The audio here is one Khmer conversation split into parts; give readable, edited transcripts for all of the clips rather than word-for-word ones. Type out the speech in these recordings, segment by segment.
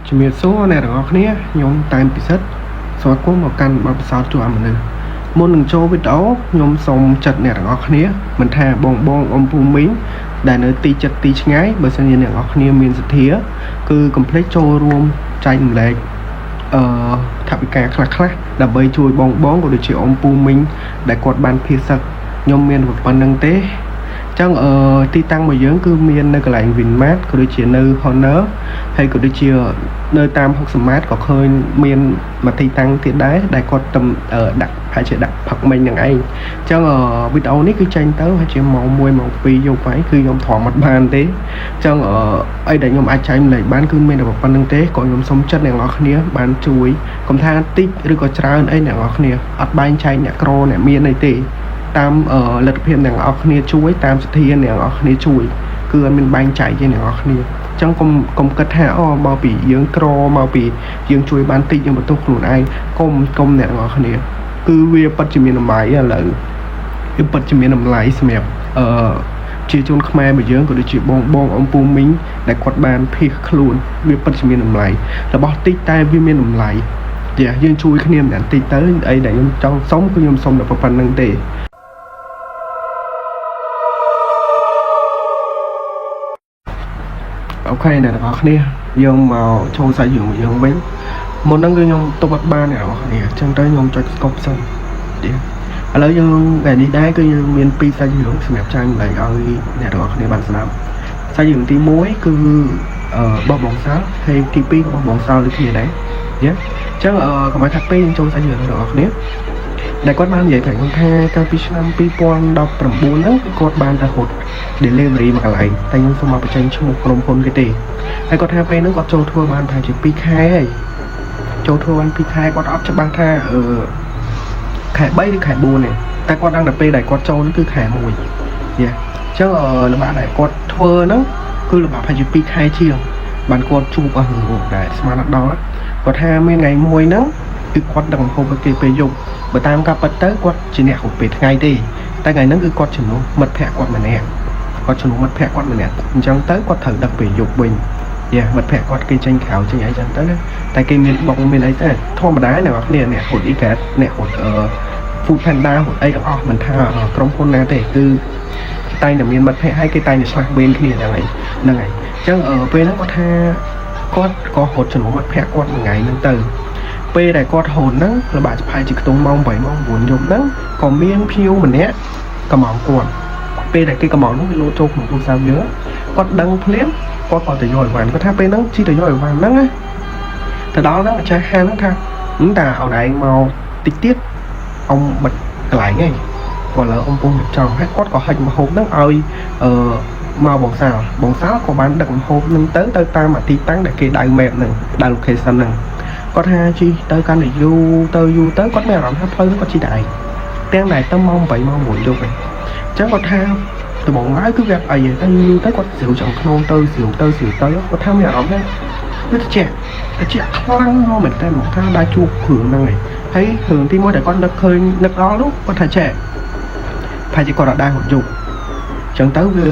ជំរាបសួរអ្នកទាំងអស់គ្នាខ្ញុំតែមពិសិដ្ឋស្វាគមន៍មកកាន់បទពិសោធន៍ជួបមនុស្សមុននឹងចូលវីដេអូខ្ញុំសូមចាត់អ្នកទាំងអស់គ្នាមិនថាបងអ៊ំពូមីងដែលនៅទីចិត្តទីឆ្ងាយបើសិនជាអ្នកទាំងអស់គ្នាមានសទ្ធាគឺកុំភ្លេចចូលរួមចែករំលែកថវិកាខ្លះដើម្បីជួយបងក៏ដូចជាអ៊ំពូមីងដែលគាត់បានភៀសសឹកខ្ញុំមានប៉ុណ្្នឹងទេចឹងទីតាំងរបស់យើងគឺមាននៅកន្លែង Winmart ក៏ដូចជានៅ Honor ហើយក៏ដូចជានៅតាម60ម៉ែត្រក៏ឃើញមានមួយទីតាំងទៀតដែរដែលគាត់ដាក់ហើយជាដាក់ផឹកមិញនឹងឯងអញ្ចឹងវីដេអូនេះគឺចេញទៅហើយជាម៉ោង1ម៉ោង2យកហើយគឺខ្ញុំទ្រាំអត់បានទេអញ្ចឹងអីដែលខ្ញុំអាចចែកម្លែកបានគឺមានតែប៉ុណ្្នឹងទេក៏ខ្ញុំសូមចិត្តអ្នកនរគ្នាបានជួយកុំថាតិចឬក៏ច្រើនអីអ្នកនរគ្នាអត់បែងចែកអ្នកក្រអ្នកមានអីទេតាមលទ្ធភាពអ្នកនរគ្នាជួយតាមសទ្ធាអ្នកនរគ្នាជួយគឺអត់មានបែងចែកទេអ្នកនរគ្នាអញ្ចឹងកុំគិតថាមកពីយើងក្រមកពីយើងជួយបានតិចយើងបន្ទោសខ្លួនឯងកុំអ្នកនរគ្នាគឺវាពិតជាមានតម្លៃឥឡូវវាពិតជាមានតម្លៃសម្រាប់ជាជនខ្មែររបស់យើងក៏ដូចជាបងអំពូមីងដែលគាត់បានភៀសខ្លួនវាពិតជាមានតម្លៃរបស់តិចតែវាមានតម្លៃយើងជួយគ្នាម្នាក់តិចទៅអីដែលខ្ញុំចង់សុំគឺខ្ញុំសុំតែប៉ុណ្្នឹងទេអូខេអ្នកទាំងអស់គ្នាយើងមកចូលសាច់រឿងយើងវិញមុនហ្នឹងគឺខ្ញុំទុកអត់បានអ្នកទាំងអស់គ្នាអញ្ចឹងទៅខ្ញុំចុចស្កប់សិនឥឡូវយើងថ្ងៃនេះដែរគឺយើងមាន2សាច់រឿងសម្រាប់ចែកម្លែកឲ្យអ្នកទាំងអស់គ្នាបានស្ដាប់សាច់រឿងទី1គឺបោះបងសាល់ហើយទី2ក៏បោះបងសាល់ដូចគ្នាដែរអញ្ចឹងកុំឲ្យថាពេកយើងចូលសាច់រឿងទាំងអស់គ្នាដែលគាត់បាននិយាយថាកាលពីឆ្នាំ2019ហ្នឹងគាត់បានទៅហត់ delivery មកកន្លែងតែខ្ញុំសូមមកបញ្ចេញឈ្មោះក្រុមហ៊ុនគេទេហើយគាត់ថាពេលហ្នឹងគាត់ចូលធ្វើបានប្រហែលជា2ខែហើយចូលធ្វើបាន2ខែគាត់អត់ច្បាស់ថាខែ3ឬខែ4ទេតែគាត់ដឹងតែពេលដែលគាត់ចូលហ្នឹងគឺខែ1អញ្ចឹងល្បាក់ដែលគាត់ធ្វើហ្នឹងគឺល្បាក់ប្រហែលជា2ខែជាងបានគាត់ជួបអស់រឿងដែលស្មានអត់ដល់គាត់ថាមានថ្ងៃមួយហ្នឹងគឺគាត់ដឹងហូបគេពេលយប់បើតាមការប៉ັດទៅគាត់ជាអ្នកហូបពេលថ្ងៃទេតែថ្ងៃហ្នឹងគឺគាត់ជំនួសមិត្តភក្តិគាត់ម្នាក់អញ្ចឹងទៅគាត់ត្រូវដឹកពេលយប់វិញមិត្តភក្តិគាត់គេចេញក្រៅចេញអីចឹងទៅណាតែគេមានបងមានអីទៅធម្មតាអ្នកនរគ្នាអ្នកហូតអ៊ីកាតអ្នកហូតFood Panda ហូតអីទាំងអស់មិនថាក្រុមហ៊ុនណាទេគឺតែតែមានមិត្តភក្តិហើយគេតែតែឆ្លាស់វេនគ្នាហ្នឹងហើយអញ្ចឹងពេលហ្នឹងគាត់ថាគាត់ក៏ហូតជំនួសមិត្តភក្តិគាត់មួយថ្ងៃហ្នឹងទៅពេលដែលគាត់ហូតហ្នឹងល្បាក់ប្រហែលជាខ្ទង់ម៉ោង8ម៉ោង9យប់ហ្នឹងក៏មានភ្ញៀវម្នាក់កំងគាត់ពេលដែលគេកំងហ្នឹងវាលោតចូលក្នុងទូរស័ព្ទយើងគាត់ដឹងភ្លាមគាត់ក៏ទៅយកអីវ៉ាន់គាត់ថាពេលហ្នឹងជីទៅយកអីវ៉ាន់ហ្នឹងណាទៅដល់ហ្នឹងអាចារ្យហាងហ្នឹងថាតាអូនឯងមកតិចទៀតអ៊ំបិទកន្លែងហ្នឹងគាត់លើអ៊ំពុំចង់ហើយគាត់ក៏ហិចម្ហូបហ្នឹងឲ្យមកបងសាលក៏បានដឹកម្ហូបហ្នឹងទៅតាមទីតាំងដែលគេដៅ map ហ្នឹងដៅ location ហ្នឹងគាត់ថាជីទៅកាន់តែយូរទៅគាត់មានអារម្មណ៍ថាផ្លូវហ្នឹងគាត់ជីតែឯងទាំងតែទៅម៉ោង8ម៉ោង9យប់ឯងអញ្ចឹងគាត់ថាដំបូងឡើយគឺវាអីទៅយូរទៅគាត់ស្រួលចង់ក្នុងទៅស្រួលទៅគាត់ថាមានអារម្មណ៍ថាវាត្រជាក់ខ្លាំងមកមែនតើមកថាដែរជួបគ្រឿងហ្នឹងឯងហើយគ្រឿងទី1ដែលគាត់នឹកឃើញនឹកដល់នោះគាត់ថាចេះប្រហែលជាគាត់អត់ដែរហត់យប់អញ្ចឹងទៅវា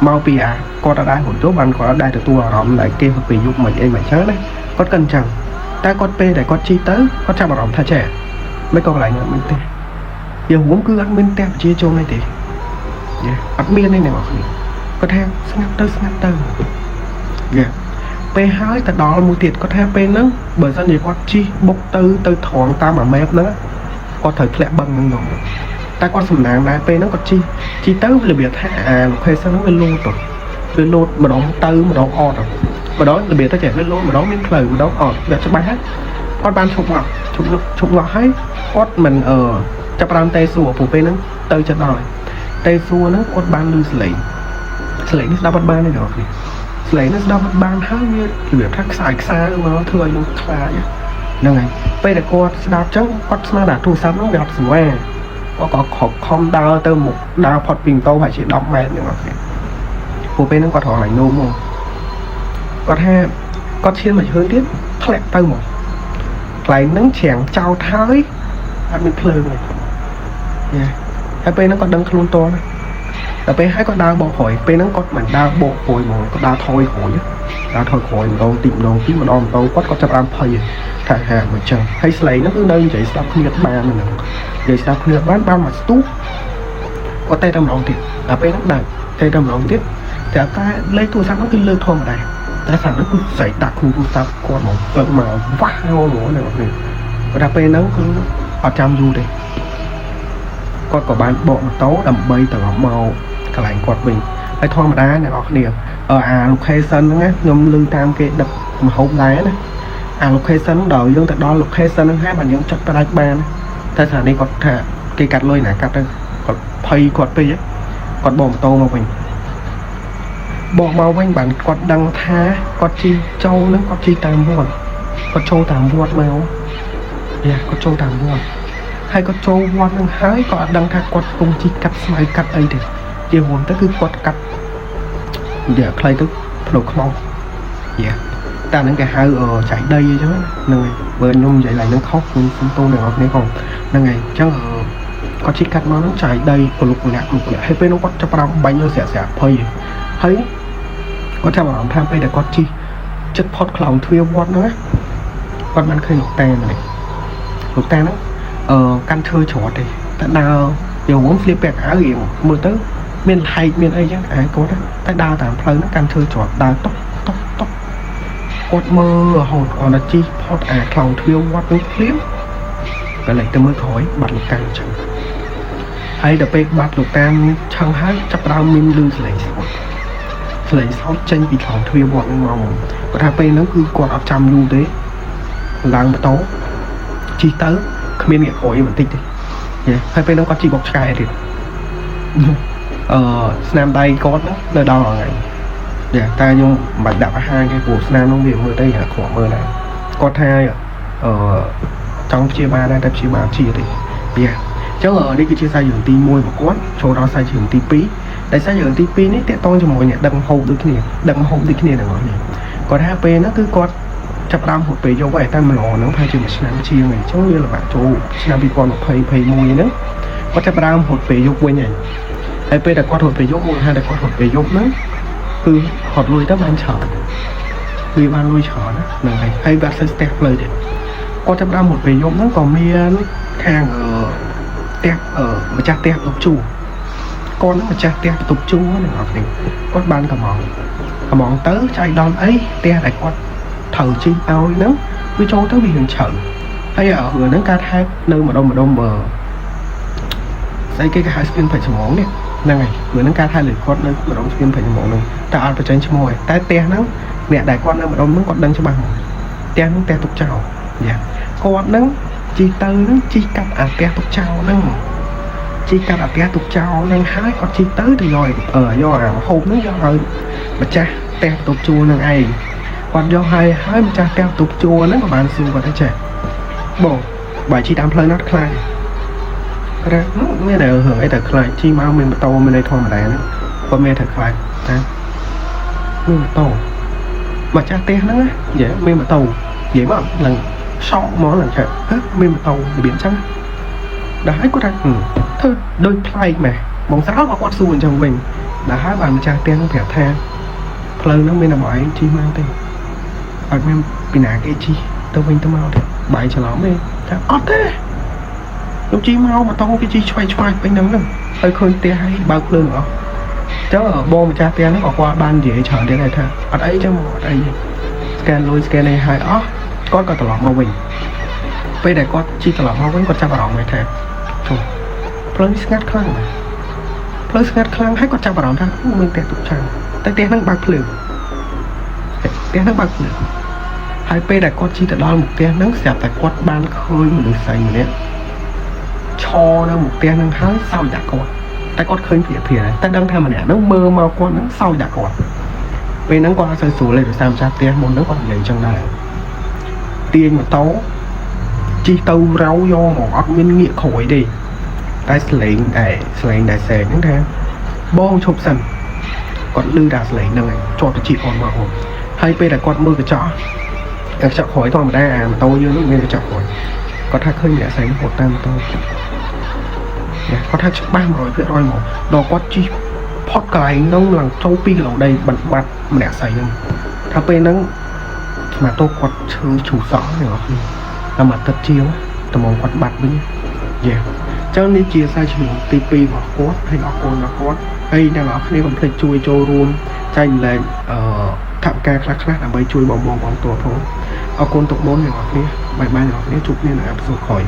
មកពីគាត់អត់ដែរហត់យប់បានគាត់អត់ដែរទទួលអារម្មណ៍ដែលគេហត់ពេលយប់មិនអីមិនចឹងណាគាត់គិតអញ្ចឹងតែគាត់ពេលដែលគាត់ជីទៅគាត់ចាប់អារម្មណ៍ថាចេះមិនក៏កន្លែងហ្នឹងទេយើងរួមគឺអត់មានផ្ទះប្រជាជនអីទេអត់មានទេអ្នកនរគ្នាគាត់ថាស្ងាត់ទៅពេលហើយទៅដល់មួយទៀតគាត់ថាពេលហ្នឹងបើសិនជាគាត់ជីបុកទៅត្រង់តាមអា map ហ្នឹងគាត់ត្រូវធ្លាក់បឹងហ្នឹងតែគាត់សំណាងដែរពេលហ្នឹងគាត់ជីទៅរបៀបថាlocation ហ្នឹងវាលោតម្ដងទៅម្ដងអត់ម្ដងរបៀបទៅចេះវាលោតម្ដងមានផ្លូវម្ដងអត់វាច្បាស់ហើយគាត់បានឈប់មកហើយគាត់មិនចាប់ផ្ដើមតេសួរព្រោះពេលហ្នឹងទៅចិត្តដល់តេសួរហ្នឹងគាត់បានឮស្លេងនេះស្ដាប់អត់បានទេបងប្អូនស្លេងនេះស្ដាប់អត់បានហើយវារបៀបថាខ្សែមកធ្វើឲ្យខ្ញុំខ្លាចហ្នឹងហើយពេលដែលគាត់ស្ដាប់ចឹងគាត់ស្មានថាទូរស័ព្ទហ្នឹងវាអត់ស្វាគាត់ក៏ខំដើរទៅមុខដើរផុតពីម៉ូតូហើយជា10ម៉ែត្រហ្នឹងបងប្អូនព្រោះពេលហ្នឹងគាត់រងឡើងនោមមកគាត់ថាគាត់ឈានមកជើងទៀតធ្លាក់ទៅមកកន្លែងហ្នឹងច្រាំងចោលហើយអត់មានភ្លើងទេហើយពេលហ្នឹងគាត់ដឹងខ្លួនតណា แต่ไปให้ก็ดาวบอกหอยไปนั่งก็มันดาวบอกหอยมันก็ดาวทอยหอยดาวทอยหอยลองติ่มลองที่มันออมโตก็จะรำพายถ่ายหางเหมือนเชิงให้สไลด์นั่นคือเดินใจสลับเพื่อนบ้านมันใจสลับเพื่อนบ้านมาสตุ๊กก็เตะดำลองติดแต่ไปนั่งดักเตะดำลองติดแต่ถ้าเลยตัวซ้ำนั่นคือเลือกทอมได้แต่สั่งนั่นคือใส่ดักคือตัวซ้ำกวนหมดเปิดมาว้าวหนูอะไรแบบนี้แต่ไปนั่งคือเอาจำดูดิก็กับบ้านบอกโต๊ะดำใบแต่เราเมากระไรกอดวิ่งไอ้ทอมด้าเนี่ยออกเนี่ยลูกเคสันนะงมลือตามเกดับมาหกได้นะลูกเคสันđòi dương tại đó lụcเคสันนั่งให้มันยังจัดไปได้บ้านถ้าสถานีกดแทะเกกัดเลยนะกัดเลยกดพายกดไปยักกดบ่มโตมาวิ่งบอกมาวิ่งบันกดดังท้ากดจีโจ้นึกกดจีตามวอดกดโชว์ตามวอดมาเนี่ยกดโชว์ตามวอดให้กดโชว์วอดนึงหายกดดังท้ากดกงจีกัดสมัยกัดไอ้เด็กเดี๋ยวผมก็คือกดกัดเดี๋ยวใครก็ผลขมองyeah ta nâng cái hai chạy đây chứ nâng này vừa nhung vậy lại nâng khóc nhưng không tô được này còn nâng này chắc có chiếc cắt nó chạy đây của lục nhạc hay bên nó có cho bao bao nhiêu xẻ phơi thấy có cho bảo tham đây để có chi chất pot cloud thuê what nữa con bạn khơi lục tè nó căn thơ chó thì tại nào nhiều muốn flip bẹt áo gì mưa tới miền hay miền ấy chứ ai có đó tại đào tạm phơi nó căn thơ chó đào tócกดมือหดออนจีพอดคลาวเทียววัดนึกคลิปก็เลยจะมือถอยบัตรลูกการจังให้เดี๋ยวไปบัตรลูกการช่างให้จับเรามินลือสลายซอสเจนปีคลาวเทียววัดนึกมองก็ถ้าไปนั่นคือกดเอาจำอยู่đấyล้างโต๊ะจีเตอร์ขมิ้นเนี่ยโอยมันติดดิให้ไปนั่นก็จีบอกสกายดิสนามใดก็นะเลยดาวอะไรdạ ta nhung bạch đạp hai cái cuộc nam nông nghiệp mưa đây là của mưa này có hai trong chia ba đây tập chia ba chia thì yeah chứ ở đây cái chia sai dường ti môi một quán chỗ đó sai dường ti pí tại sao dường ti pí này to cho mọi nhà đâm hậu được cái này đâm hậu được cái này là gọi gì còn HP nó cứ có chập ram một bề do vậy ta mà lò nó phải chỉ một năm chia này chứ như là bạn chỗ năm bị còn một phây mùi nữa có chập ram một bề do quên nhỉ HP đã có một bề do mùi hay đã có một bề do nữaคือหอดลุยตั้งบ้านเฉาลุยบ้านลุยเฉานะหนึ่งให้แบบสเต็ปเลยเด็ดก็จะได้หมดไปยกนั่งก่อเมียนแข่งเตะมาจากเตะตุกจูก้อนนั้นมาจากเตะตุกจูหนึ่งออกหนึ่งก็บ้านกระมองเต๋อใจดอนấyเตะlạiก็thở chi ao nữa cứ cho tới bị hình chợ hay ở vừa nắng ca thai nơi mà đông bờ xây cái hai skin phải sờ móng nàyนั่งไงเหมือนนั่งการถ่ายหรือคอร์ดนั่งมาดมสกินผ่านจมูกนึงแต่เอาไปใช้ชั่วโมงแต่เตี้ยนั่งเนี่ยได้ก้อนนั่งมาดมนั่งกดดังฉบังเตี้ยนั่งเตี้ยตุกเจ้าเนี่ยกอดนั่งจีเตอร์นั่งจีกัดเตี้ยตุกเจ้านั่งจีกัดเตี้ยตุกเจ้านั่งหายกอดจีเตอร์thì rồi doโฮมนั่งdo rồi mà chaเตี้ยตุกชัวนั่งไอ้กอดdo hai mà chaเตี้ยตุกชัวนั่งประมาณสูงกว่าได้เจ๊บอกใบจีตามเพลินนัดคลายก็ได้ไม่ได้เหรอไอ้แต่ใครที่มาเมนโตไม่ได้ทอมาได้นะเพราะเมนแต่ใครนะเมนโตmà cha té nó dễ êm mà tàu dễ mà lần sau món lần chạy hết êm mà tàu biển trắng đã hái có ra thôi đôi play mà bóng sáu có quạt xuồng trong mình đã hái bàn cha té nó phải tha play nó mới là mọi chi mang tiền ở bên bị nã cái chi tao mình tao mau thì bài cho nó mới thế lúc chi mau mà tao cái chi xoay bên đó nữa hơi khơi té hay bao lưng nữa chứ ở bom cha té nó có qua ban dễ chờ đến này thôi ở đây chứ mà ở đây scan lui scan này hai có tờ lọ màu bình bây giờ có chi tờ lọ màu bình có cha vào này thèm plus ngắt khăn hay có cha vào ra mình té tụt chăng té nó bạc lửa té nó bạc lửa hai p đã có chi tờ đo một té nó xẹp tại quạt ban khơi mình được xài này cho nó một té nó hái sao giả conแต่ก็เคยเพียแต่ดังทำมันเนี่ยน้องเบอร์มาก่อนน้องเศร้าอยากก่อนไปนั่งก่อนใส่สูเลยหรือสามชาเตียมนนั่งก่อนใหญ่จังได้เตียงมาโต๊ะจีเต้าเราโยหมออัดมินเงี้ยข่อยดิได้สลิงได้แสงนั่งแทนบ้องชกสันก่อนลือดาสลิงนั่งไงจอดจีอ่อนมาหัวให้ไปแต่ก่อนมือกระจอกระจอกข่อยตอนมาได้มาโต๊ะเยอะลูกเงี้ยกระจอกข่อยก็ถ้าเคยเนี่ยใส่หัวตามโต๊ะcó thác chắc 300 rồi một đo quát chi ផុតកន្លែងហ្នឹងឡើងចូល2គីឡូដីបាត់ម្នាក់ស្អីហ្នឹងថាពេលហ្នឹងស្មាតោគាត់ឈឺឈូសក់ហ្នឹងអត់តែមកទឹកជាងត្មងគាត់បាត់វិញយេចឹងនេះជាសាច់ជ្រូកទី2របស់គាត់ហើយអរគុណដល់គាត់ហើយអ្នកនរគ្នាកុំភ្លេចជួយចូលរួមចែកម្លែកថវិកាខ្លះៗដើម្បីជួយបងតួផងអរគុណទុកមុនអ្នកនរគ្នាបាយអ្នកនរគ្នាជួបគ្នានៅអេពីសូតក្រោយ